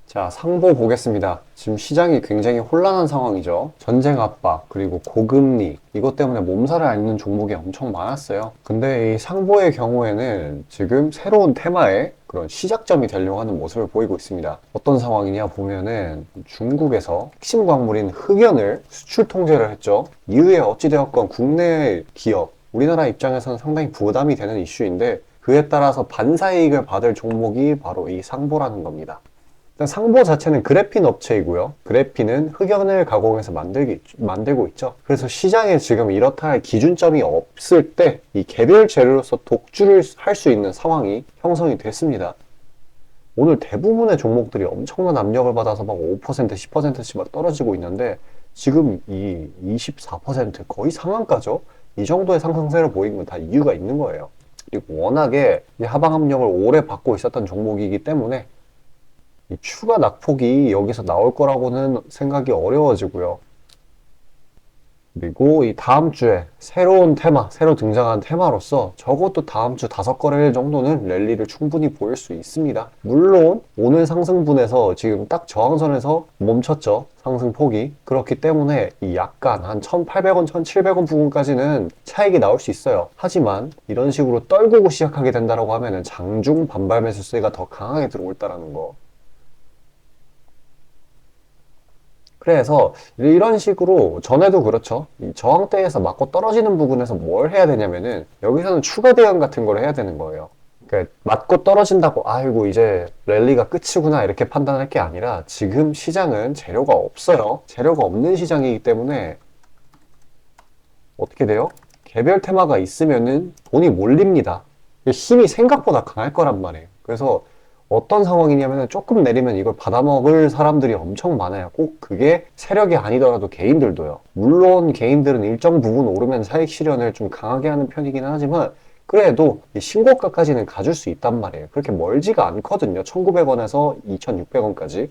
자, 상보 보겠습니다. 지금 시장이 굉장히 혼란한 상황이죠. 전쟁 압박, 그리고 고금리, 이것 때문에 몸살을 앓는 종목이 엄청 많았어요. 근데 이 상보의 경우에는 지금 새로운 테마의 그런 시작점이 되려고 하는 모습을 보이고 있습니다. 어떤 상황이냐 보면은 중국에서 핵심 광물인 흑연을 수출 통제를 했죠. 이후에 어찌되었건 국내 기업, 우리나라 입장에서는 상당히 부담이 되는 이슈인데 그에 따라서 반사이익을 받을 종목이 바로 이 상보라는 겁니다. 일단 상보 자체는 그래핀 업체이고요. 그래핀은 흑연을 가공해서 만들고 있죠. 그래서 시장에 지금 이렇다 할 기준점이 없을 때 이 개별 재료로서 독주를 할 수 있는 상황이 형성이 됐습니다. 오늘 대부분의 종목들이 엄청난 압력을 받아서 막 5%, 10%씩 막 떨어지고 있는데 지금 이 24% 거의 상한가죠? 이 정도의 상승세를 보이는 건 다 이유가 있는 거예요. 그리고 워낙에 이 하방 압력을 오래 받고 있었던 종목이기 때문에 이 추가 낙폭이 여기서 나올 거라고는 생각이 어려워지고요. 그리고 이 다음 주에 새로운 테마, 새로 등장한 테마로서 적어도 다음 주 5거래일 정도는 랠리를 충분히 보일 수 있습니다. 물론 오늘 상승분에서 지금 딱 저항선에서 멈췄죠. 상승폭이. 그렇기 때문에 이 약간 한 1,800원, 1,700원 부분까지는 차익이 나올 수 있어요. 하지만 이런 식으로 떨구고 시작하게 된다고 하면은 장중 반발 매수세가 더 강하게 들어올다라는 거. 그래서 이런 식으로 전에도 그렇죠. 이 저항대에서 맞고 떨어지는 부분에서 뭘 해야 되냐면은 여기서는 추가 대응 같은 걸 해야 되는 거예요. 그러니까 맞고 떨어진다고 아이고 이제 랠리가 끝이구나 이렇게 판단할 게 아니라 지금 시장은 재료가 없어요. 재료가 없는 시장이기 때문에 어떻게 돼요? 개별 테마가 있으면은 돈이 몰립니다. 힘이 생각보다 강할 거란 말이에요. 그래서 어떤 상황이냐면 조금 내리면 이걸 받아먹을 사람들이 엄청 많아요. 꼭 그게 세력이 아니더라도 개인들도요. 물론 개인들은 일정 부분 오르면 차익 실현을 좀 강하게 하는 편이긴 하지만 그래도 이 신고가까지는 가줄 수 있단 말이에요. 그렇게 멀지가 않거든요. 1,900원에서 2,600원까지.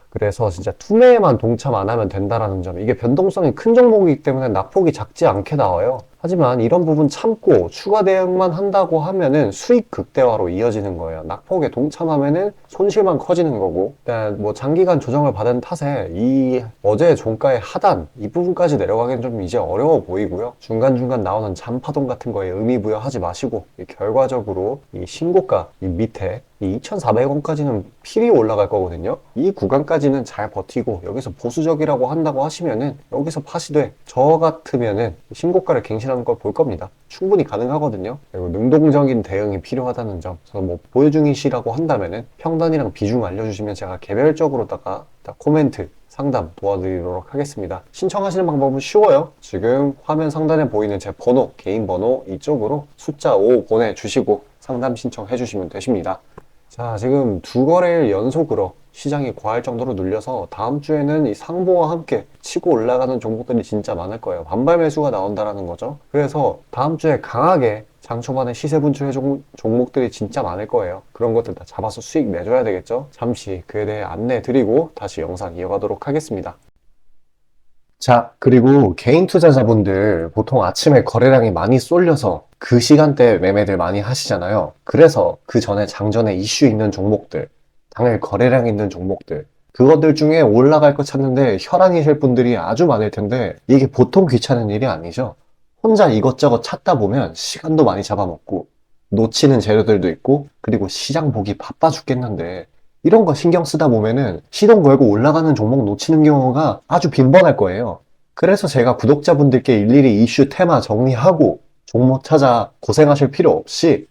그래서 진짜 투매에만 동참 안 하면 된다라는 점. 이게 변동성이 큰 종목이기 때문에 낙폭이 작지 않게 나와요. 하지만 이런 부분 참고 추가 대응만 한다고 하면은 수익 극대화로 이어지는 거예요. 낙폭에 동참하면은 손실만 커지는 거고. 일단 뭐 장기간 조정을 받은 탓에 이 어제 종가의 하단 이 부분까지 내려가기는 좀 이제 어려워 보이고요. 중간중간 나오는 잔파동 같은 거에 의미 부여하지 마시고 결과적으로 이 신고가 이 밑에 이 2,400원까지는 필히 올라갈 거거든요. 이 구간까지는 잘 버티고 여기서 보수적이라고 한다고 하시면은 여기서 파시되 저 같으면은 신고가를 갱신하는 걸 볼 겁니다. 충분히 가능하거든요. 그리고 능동적인 대응이 필요하다는 점. 그래서 뭐 보유 중이시라고 한다면은 평단이랑 비중 알려주시면 제가 개별적으로다가 코멘트 상담 도와드리도록 하겠습니다. 신청하시는 방법은 쉬워요. 지금 화면 상단에 보이는 제 번호, 개인 번호 이쪽으로 숫자 5 보내주시고 상담 신청해 주시면 되십니다. 자, 지금 2거래일 연속으로 시장이 과할 정도로 눌려서 다음 주에는 이 상보와 함께 치고 올라가는 종목들이 진짜 많을 거예요. 반발 매수가 나온다라는 거죠. 그래서 다음 주에 강하게 장 초반에 시세 분출의 종목들이 진짜 많을 거예요. 그런 것들 다 잡아서 수익 내줘야 되겠죠. 잠시 그에 대해 안내 드리고 다시 영상 이어가도록 하겠습니다. 자, 그리고 개인 투자자분들 보통 아침에 거래량이 많이 쏠려서 그 시간대에 매매들 많이 하시잖아요. 그래서 그 전에 장전에 이슈 있는 종목들, 당일 거래량 있는 종목들, 그것들 중에 올라갈 거 찾는데 혈안이실 분들이 아주 많을 텐데 이게 보통 귀찮은 일이 아니죠. 혼자 이것저것 찾다 보면 시간도 많이 잡아먹고 놓치는 재료들도 있고 그리고 시장 보기 바빠 죽겠는데 이런 거 신경 쓰다 보면은 시동 걸고 올라가는 종목 놓치는 경우가 아주 빈번할 거예요. 그래서 제가 구독자분들께 일일이 이슈 테마 정리하고 종목 찾아 고생하실 필요 없이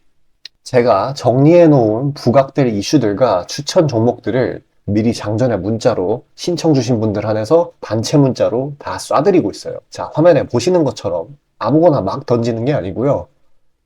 제가 정리해 놓은 부각될 이슈들과 추천 종목들을 미리 장전에 문자로 신청 주신 분들 한해서 단체 문자로 다 쏴드리고 있어요. 자, 화면에 보시는 것처럼 아무거나 막 던지는 게 아니고요.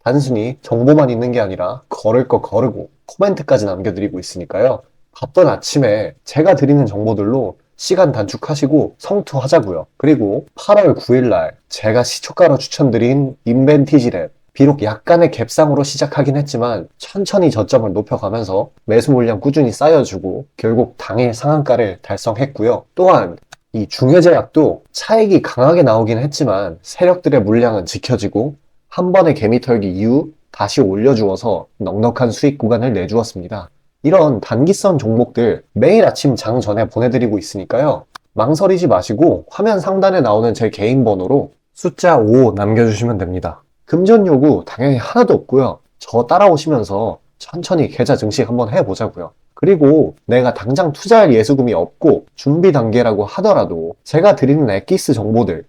단순히 정보만 있는 게 아니라 걸을 거 거르고 코멘트까지 남겨드리고 있으니까요. 바쁜 아침에 제가 드리는 정보들로 시간 단축하시고 성투하자고요. 그리고 8월 9일날 제가 시초가로 추천드린 인벤티지랩 비록 약간의 갭상으로 시작하긴 했지만 천천히 저점을 높여가면서 매수 물량 꾸준히 쌓여주고 결국 당일 상한가를 달성했고요. 또한 이 중해제약도 차익이 강하게 나오긴 했지만 세력들의 물량은 지켜지고 한 번의 개미 털기 이후 다시 올려주어서 넉넉한 수익 구간을 내주었습니다. 이런 단기성 종목들 매일 아침 장 전에 보내드리고 있으니까요. 망설이지 마시고 화면 상단에 나오는 제 개인 번호로 숫자 5 남겨주시면 됩니다. 금전 요구 당연히 하나도 없고요. 저 따라오시면서 천천히 계좌 증식 한번 해보자고요. 그리고 내가 당장 투자할 예수금이 없고 준비 단계라고 하더라도 제가 드리는 엑기스 정보들,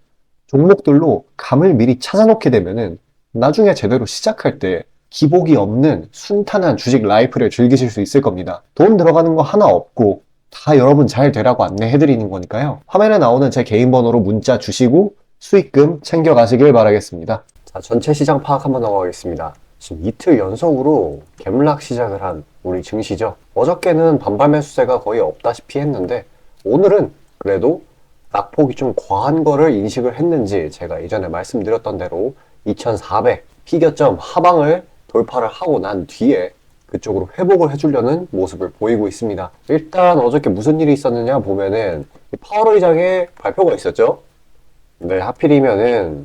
종목들로 감을 미리 찾아놓게 되면은 나중에 제대로 시작할 때 기복이 없는 순탄한 주식 라이프를 즐기실 수 있을 겁니다. 돈 들어가는 거 하나 없고 다 여러분 잘 되라고 안내해드리는 거니까요. 화면에 나오는 제 개인 번호로 문자 주시고 수익금 챙겨가시길 바라겠습니다. 자, 전체 시장 파악 한번 넘어가겠습니다. 지금 이틀 연속으로 갭락 시작을 한 우리 증시죠. 어저께는 반발 매수세가 거의 없다시피 했는데 오늘은 그래도 낙폭이 좀 과한 거를 인식을 했는지 제가 이전에 말씀드렸던 대로 2400 피겨점 하방을 돌파를 하고 난 뒤에 그쪽으로 회복을 해주려는 모습을 보이고 있습니다. 일단 어저께 무슨 일이 있었느냐 보면은 파월 의장의 발표가 있었죠. 네, 하필이면은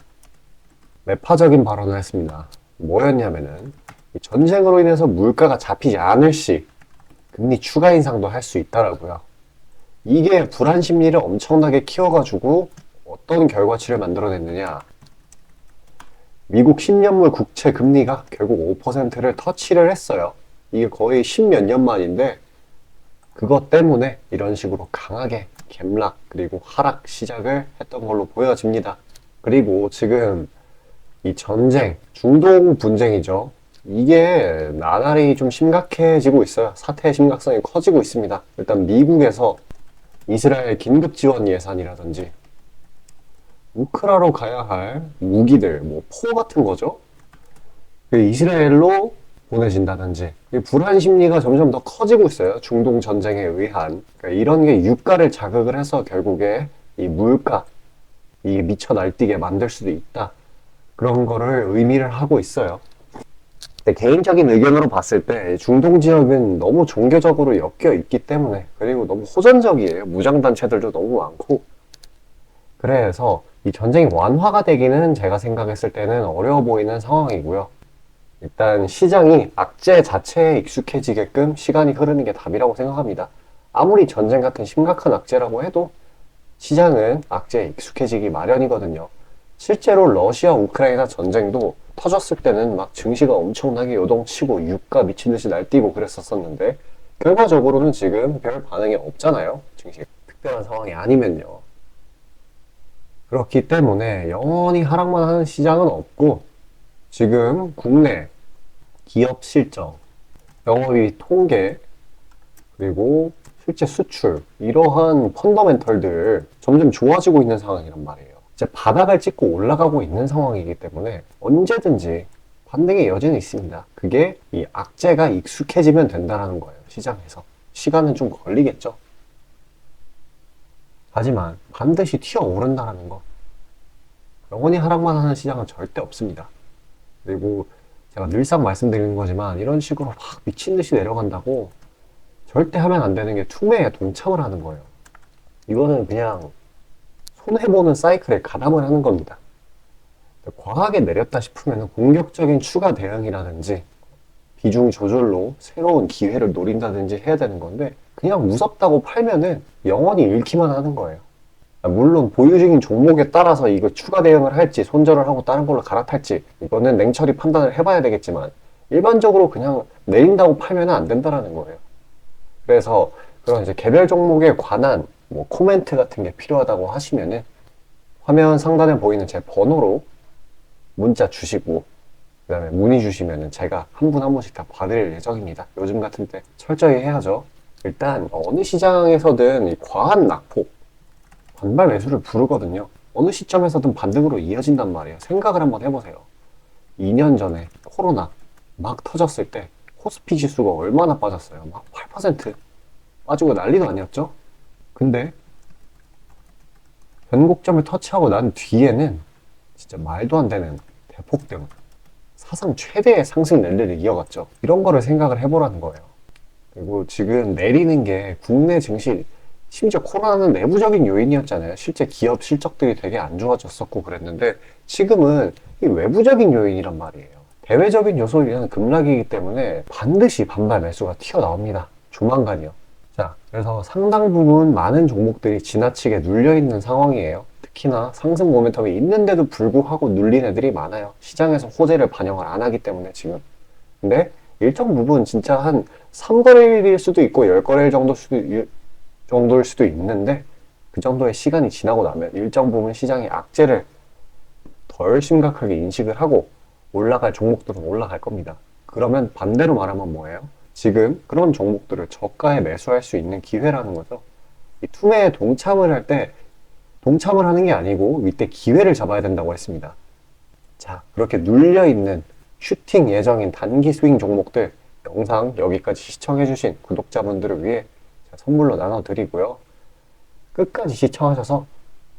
매파적인 발언을 했습니다. 뭐였냐면은 전쟁으로 인해서 물가가 잡히지 않을 시 금리 추가 인상도 할 수 있다라고요. 이게 불안 심리를 엄청나게 키워가지고 어떤 결과치를 만들어냈느냐. 미국 10년물 국채 금리가 결국 5%를 터치를 했어요. 이게 거의 10몇 년 만인데 그것 때문에 이런 식으로 강하게 갭락 그리고 하락 시작을 했던 걸로 보여집니다. 그리고 지금 이 전쟁, 중동 분쟁이죠. 이게 나날이 좀 심각해지고 있어요. 사태의 심각성이 커지고 있습니다. 일단 미국에서 이스라엘 긴급 지원 예산이라든지 우크라로 가야 할 무기들, 뭐 포 같은 거죠. 이스라엘로 보내진다든지 불안 심리가 점점 더 커지고 있어요. 중동 전쟁에 의한 그러니까 이런 게 유가를 자극을 해서 결국에 이 물가 이게 미쳐 날뛰게 만들 수도 있다. 그런 거를 의미를 하고 있어요. 근데 개인적인 의견으로 봤을 때 중동 지역은 너무 종교적으로 엮여 있기 때문에 그리고 너무 호전적이에요. 무장단체들도 너무 많고 그래서 이 전쟁이 완화가 되기는 제가 생각했을 때는 어려워 보이는 상황이고요. 일단 시장이 악재 자체에 익숙해지게끔 시간이 흐르는 게 답이라고 생각합니다. 아무리 전쟁 같은 심각한 악재라고 해도 시장은 악재에 익숙해지기 마련이거든요. 실제로 러시아 우크라이나 전쟁도 터졌을 때는 막 증시가 엄청나게 요동치고 유가 미친 듯이 날뛰고 그랬었는데 결과적으로는 지금 별 반응이 없잖아요. 증시 특별한 상황이 아니면요. 그렇기 때문에 영원히 하락만 하는 시장은 없고 지금 국내 기업 실적, 영업이익 통계, 그리고 실제 수출 이러한 펀더멘털들 점점 좋아지고 있는 상황이란 말이에요. 이제 바닥을 찍고 올라가고 있는 상황이기 때문에 언제든지 반등의 여지는 있습니다. 그게 이 악재가 익숙해지면 된다는 거예요. 시장에서. 시간은 좀 걸리겠죠. 하지만 반드시 튀어오른다는 거. 영원히 하락만 하는 시장은 절대 없습니다. 그리고 제가 늘상 말씀드리는 거지만 이런 식으로 막 미친 듯이 내려간다고 절대 하면 안 되는 게 투매에 동참을 하는 거예요. 이거는 그냥 손해보는 사이클에 가담을 하는 겁니다. 과하게 내렸다 싶으면 공격적인 추가 대응이라든지 비중 조절로 새로운 기회를 노린다든지 해야 되는 건데 그냥 무섭다고 팔면은 영원히 잃기만 하는 거예요. 물론 보유 중인 종목에 따라서 이거 추가 대응을 할지 손절을 하고 다른 걸로 갈아탈지 이거는 냉철히 판단을 해봐야 되겠지만 일반적으로 그냥 내린다고 팔면 안 된다는 거예요. 그래서 그런 이제 개별 종목에 관한 뭐 코멘트 같은 게 필요하다고 하시면은 화면 상단에 보이는 제 번호로 문자 주시고 그 다음에 문의 주시면은 제가 한 분 한 분씩 다 봐드릴 예정입니다. 요즘 같은 때 철저히 해야죠. 일단 어느 시장에서든 이 과한 낙폭 반발 매수를 부르거든요. 어느 시점에서든 반등으로 이어진단 말이에요. 생각을 한번 해보세요. 2년 전에 코로나 막 터졌을 때 코스피 지수가 얼마나 빠졌어요? 막 8% 빠지고 난리도 아니었죠? 근데 변곡점을 터치하고 난 뒤에는 진짜 말도 안 되는 대폭등, 사상 최대의 상승 랠리를 이어갔죠. 이런 거를 생각을 해보라는 거예요. 그리고 지금 내리는 게 국내 증시, 심지어 코로나는 내부적인 요인이었잖아요. 실제 기업 실적들이 되게 안 좋아졌었고 그랬는데 지금은 이 외부적인 요인이란 말이에요. 대외적인 요소에 의한 급락이기 때문에 반드시 반발 매수가 튀어나옵니다. 조만간이요. 자, 그래서 상당 부분 많은 종목들이 지나치게 눌려있는 상황이에요. 특히나 상승 모멘텀이 있는데도 불구하고 눌린 애들이 많아요. 시장에서 호재를 반영을 안 하기 때문에 지금. 근데 일정 부분 진짜 한 3거래일일 수도 있고 10거래일 정도일 수도 있는데 그 정도의 시간이 지나고 나면 일정 부분 시장의 악재를 덜 심각하게 인식을 하고 올라갈 종목들은 올라갈 겁니다. 그러면 반대로 말하면 뭐예요? 지금 그런 종목들을 저가에 매수할 수 있는 기회라는 거죠. 이 투매에 동참을 할 때 동참을 하는 게 아니고 이때 기회를 잡아야 된다고 했습니다. 자, 그렇게 눌려있는 슈팅 예정인 단기 스윙 종목들 영상 여기까지 시청해주신 구독자분들을 위해 선물로 나눠드리고요. 끝까지 시청하셔서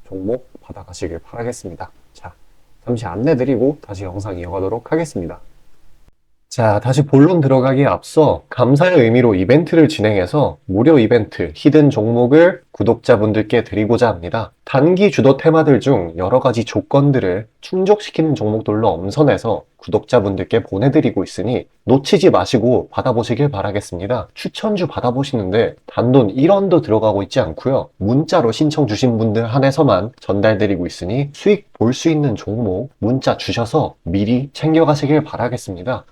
종목 받아가시길 바라겠습니다. 자, 잠시 안내드리고 다시 영상 이어가도록 하겠습니다. 자, 다시 본론 들어가기에 앞서 감사의 의미로 이벤트를 진행해서 무료 이벤트 히든 종목을 구독자분들께 드리고자 합니다. 단기 주도 테마들 중 여러 가지 조건들을 충족시키는 종목들로 엄선해서 구독자분들께 보내드리고 있으니 놓치지 마시고 받아보시길 바라겠습니다. 추천주 받아보시는데 단돈 1원도 들어가고 있지 않고요. 문자로 신청 주신 분들 한해서만 전달드리고 있으니 수익 볼 수 있는 종목 문자 주셔서 미리 챙겨가시길 바라겠습니다.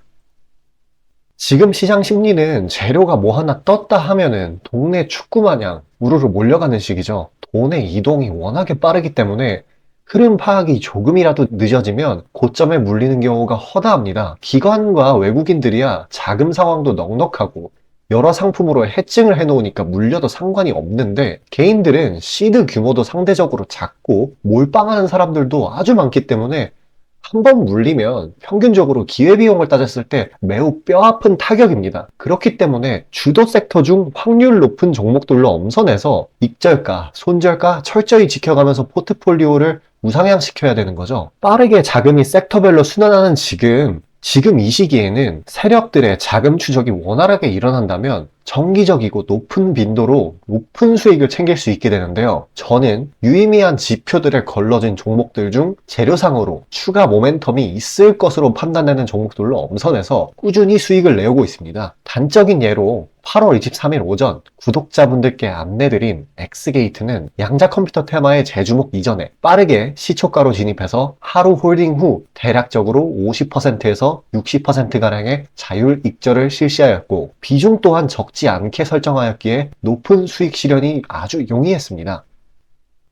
지금 시장 심리는 재료가 뭐 하나 떴다 하면은 동네 축구 마냥 우르르 몰려가는 시기죠. 돈의 이동이 워낙에 빠르기 때문에 흐름 파악이 조금이라도 늦어지면 고점에 물리는 경우가 허다합니다. 기관과 외국인들이야 자금 상황도 넉넉하고 여러 상품으로 해증을 해놓으니까 물려도 상관이 없는데 개인들은 시드 규모도 상대적으로 작고 몰빵하는 사람들도 아주 많기 때문에 한 번 물리면 평균적으로 기회비용을 따졌을 때 매우 뼈아픈 타격입니다. 그렇기 때문에 주도 섹터 중 확률 높은 종목들로 엄선해서 익절가, 손절가 철저히 지켜가면서 포트폴리오를 우상향시켜야 되는 거죠. 빠르게 자금이 섹터별로 순환하는 지금 이 시기에는 세력들의 자금 추적이 원활하게 일어난다면 정기적이고 높은 빈도로 높은 수익을 챙길 수 있게 되는데요. 저는 유의미한 지표들에 걸러진 종목들 중 재료상으로 추가 모멘텀이 있을 것으로 판단되는 종목들로 엄선해서 꾸준히 수익을 내오고 있습니다. 단적인 예로 8월 23일 오전 구독자분들께 안내드린 엑스게이트는 양자 컴퓨터 테마의 재주목 이전에 빠르게 시초가로 진입해서 하루 홀딩 후 대략적으로 50%에서 60%가량의 자율 익절을 실시하였고 비중 또한 적지 않게 설정하였기에 높은 수익 실현이 아주 용이했습니다.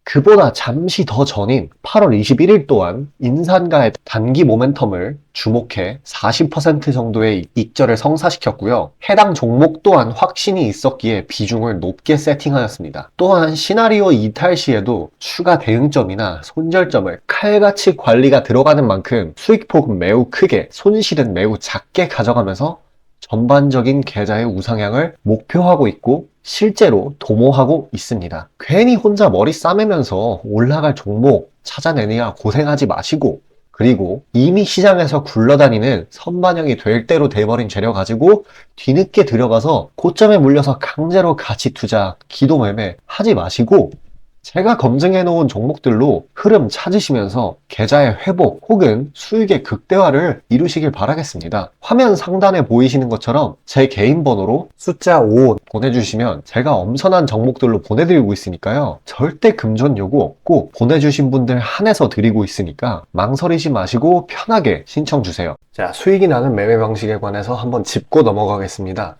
그보다 잠시 더 전인 8월 21일 또한 인산가의 단기 모멘텀을 주목해 40% 정도의 익절을 성사시켰고요. 해당 종목 또한 확신이 있었기에 비중을 높게 세팅하였습니다. 또한 시나리오 이탈 시에도 추가 대응점이나 손절점을 칼같이 관리가 들어가는 만큼 수익폭은 매우 크게, 손실은 매우 작게 가져가면서 전반적인 계좌의 우상향을 목표하고 있고 실제로 도모하고 있습니다. 괜히 혼자 머리 싸매면서 올라갈 종목 찾아내느냐 고생하지 마시고 그리고 이미 시장에서 굴러다니는 선반영이 될 대로 돼버린 재료 가지고 뒤늦게 들어가서 고점에 물려서 강제로 가치 투자, 기도 매매 하지 마시고 제가 검증해 놓은 종목들로 흐름 찾으시면서 계좌의 회복 혹은 수익의 극대화를 이루시길 바라겠습니다. 화면 상단에 보이시는 것처럼 제 개인 번호로 숫자 5 보내주시면 제가 엄선한 종목들로 보내드리고 있으니까요. 절대 금전 요구 없고 보내주신 분들 한해서 드리고 있으니까 망설이지 마시고 편하게 신청 주세요. 자, 수익이 나는 매매 방식에 관해서 한번 짚고 넘어가겠습니다.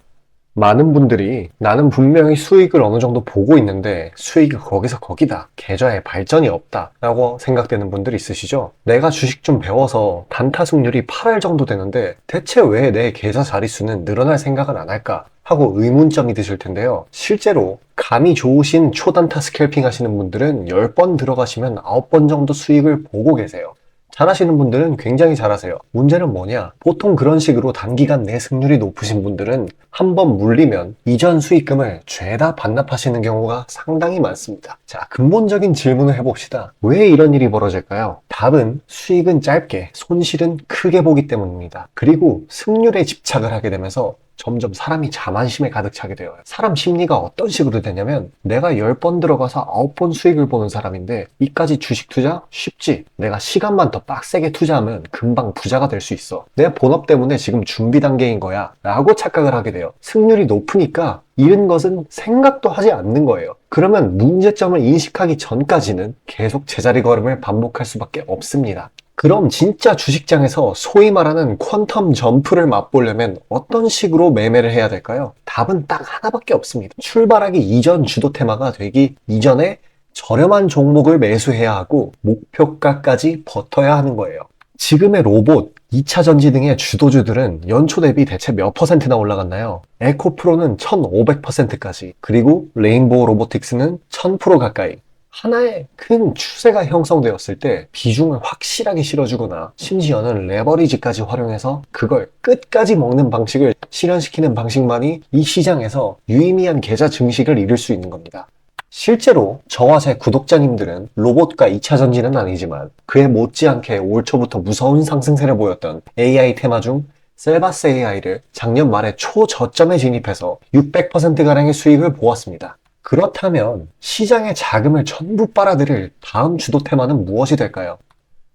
많은 분들이 나는 분명히 수익을 어느 정도 보고 있는데 수익이 거기서 거기다. 계좌에 발전이 없다. 라고 생각되는 분들 있으시죠? 내가 주식 좀 배워서 단타 승률이 8할 정도 되는데 대체 왜 내 계좌 자릿수는 늘어날 생각은 안 할까? 하고 의문점이 드실 텐데요. 실제로 감이 좋으신 초단타 스캘핑 하시는 분들은 10번 들어가시면 9번 정도 수익을 보고 계세요. 잘하시는 분들은 굉장히 잘하세요. 문제는 뭐냐? 보통 그런 식으로 단기간 내 승률이 높으신 분들은 한번 물리면 이전 수익금을 죄다 반납하시는 경우가 상당히 많습니다. 자, 근본적인 질문을 해봅시다. 왜 이런 일이 벌어질까요? 답은 수익은 짧게, 손실은 크게 보기 때문입니다. 그리고 승률에 집착을 하게 되면서 점점 사람이 자만심에 가득 차게 돼요. 사람 심리가 어떤 식으로 되냐면 내가 10번 들어가서 9번 수익을 보는 사람인데 이까지 주식 투자? 쉽지. 내가 시간만 더 빡세게 투자하면 금방 부자가 될 수 있어. 내 본업 때문에 지금 준비 단계인 거야 라고 착각을 하게 돼요. 승률이 높으니까 잃은 것은 생각도 하지 않는 거예요. 그러면 문제점을 인식하기 전까지는 계속 제자리 걸음을 반복할 수밖에 없습니다. 그럼 진짜 주식장에서 소위 말하는 퀀텀 점프를 맛보려면 어떤 식으로 매매를 해야 될까요? 답은 딱 하나밖에 없습니다. 출발하기 이전 주도 테마가 되기 이전에 저렴한 종목을 매수해야 하고 목표가까지 버텨야 하는 거예요. 지금의 로봇, 2차 전지 등의 주도주들은 연초 대비 대체 몇 퍼센트나 올라갔나요? 에코프로는 1500%까지, 그리고 레인보우 로보틱스는 1000% 가까이. 하나의 큰 추세가 형성되었을 때 비중을 확실하게 실어주거나 심지어는 레버리지까지 활용해서 그걸 끝까지 먹는 방식을 실현시키는 방식만이 이 시장에서 유의미한 계좌 증식을 이룰 수 있는 겁니다. 실제로 저와 제 구독자님들은 로봇과 2차 전지는 아니지만 그에 못지않게 올 초부터 무서운 상승세를 보였던 AI 테마 중 셀바스 AI를 작년 말에 초저점에 진입해서 600%가량의 수익을 보았습니다. 그렇다면 시장의 자금을 전부 빨아들일 다음 주도 테마는 무엇이 될까요?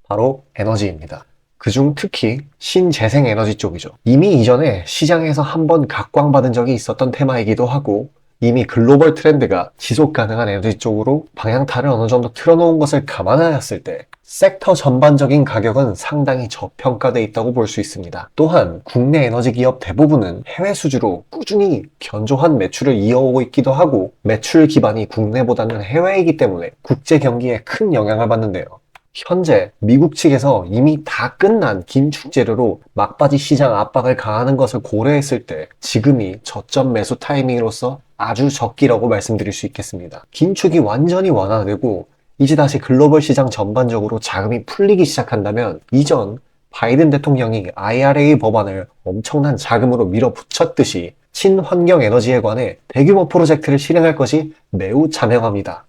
바로 에너지입니다. 그중 특히 신재생 에너지 쪽이죠. 이미 이전에 시장에서 한번 각광받은 적이 있었던 테마이기도 하고 이미 글로벌 트렌드가 지속 가능한 에너지 쪽으로 방향타를 어느 정도 틀어놓은 것을 감안하였을 때 섹터 전반적인 가격은 상당히 저평가되어 있다고 볼 수 있습니다. 또한 국내 에너지 기업 대부분은 해외 수주로 꾸준히 견조한 매출을 이어오고 있기도 하고 매출 기반이 국내보다는 해외이기 때문에 국제 경기에 큰 영향을 받는데요. 현재 미국 측에서 이미 다 끝난 긴축 재료로 막바지 시장 압박을 가하는 것을 고려했을 때 지금이 저점 매수 타이밍으로서 아주 적기라고 말씀드릴 수 있겠습니다. 긴축이 완전히 완화되고 이제 다시 글로벌 시장 전반적으로 자금이 풀리기 시작한다면 이전 바이든 대통령이 IRA 법안을 엄청난 자금으로 밀어붙였듯이 친환경 에너지에 관해 대규모 프로젝트를 실행할 것이 매우 자명합니다.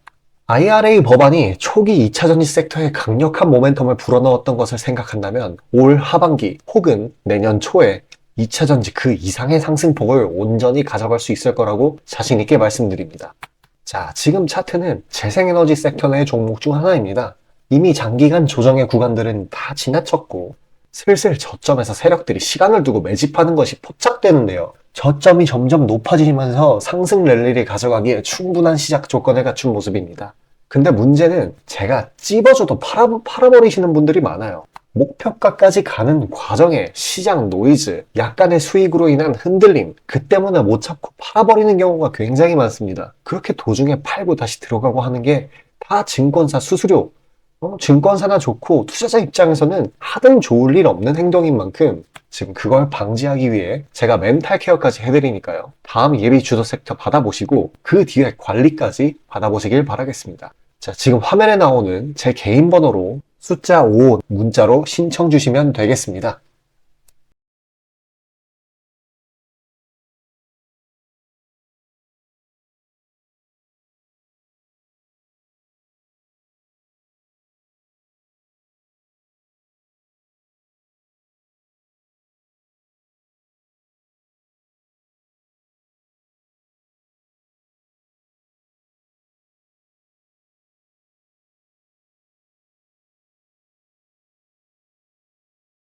IRA 법안이 초기 2차 전지 섹터에 강력한 모멘텀을 불어넣었던 것을 생각한다면 올 하반기 혹은 내년 초에 2차 전지 그 이상의 상승폭을 온전히 가져갈 수 있을 거라고 자신 있게 말씀드립니다. 자, 지금 차트는 재생에너지 섹터 내 종목 중 하나입니다. 이미 장기간 조정의 구간들은 다 지나쳤고 슬슬 저점에서 세력들이 시간을 두고 매집하는 것이 포착되는데요. 저점이 점점 높아지면서 상승 랠리를 가져가기에 충분한 시작 조건을 갖춘 모습입니다. 근데 문제는 제가 찝어줘도 팔아버리시는 분들이 많아요. 목표가까지 가는 과정에 시장 노이즈, 약간의 수익으로 인한 흔들림, 그 때문에 못 참고 팔아버리는 경우가 굉장히 많습니다. 그렇게 도중에 팔고 다시 들어가고 하는 게 다 증권사 수수료, 증권사나 좋고 투자자 입장에서는 하등 좋을 일 없는 행동인 만큼 지금 그걸 방지하기 위해 제가 멘탈 케어까지 해드리니까요. 다음 예비 주도 섹터 받아보시고 그 뒤에 관리까지 받아보시길 바라겠습니다. 자, 지금 화면에 나오는 제 개인 번호로 숫자 5 문자로 신청 주시면 되겠습니다.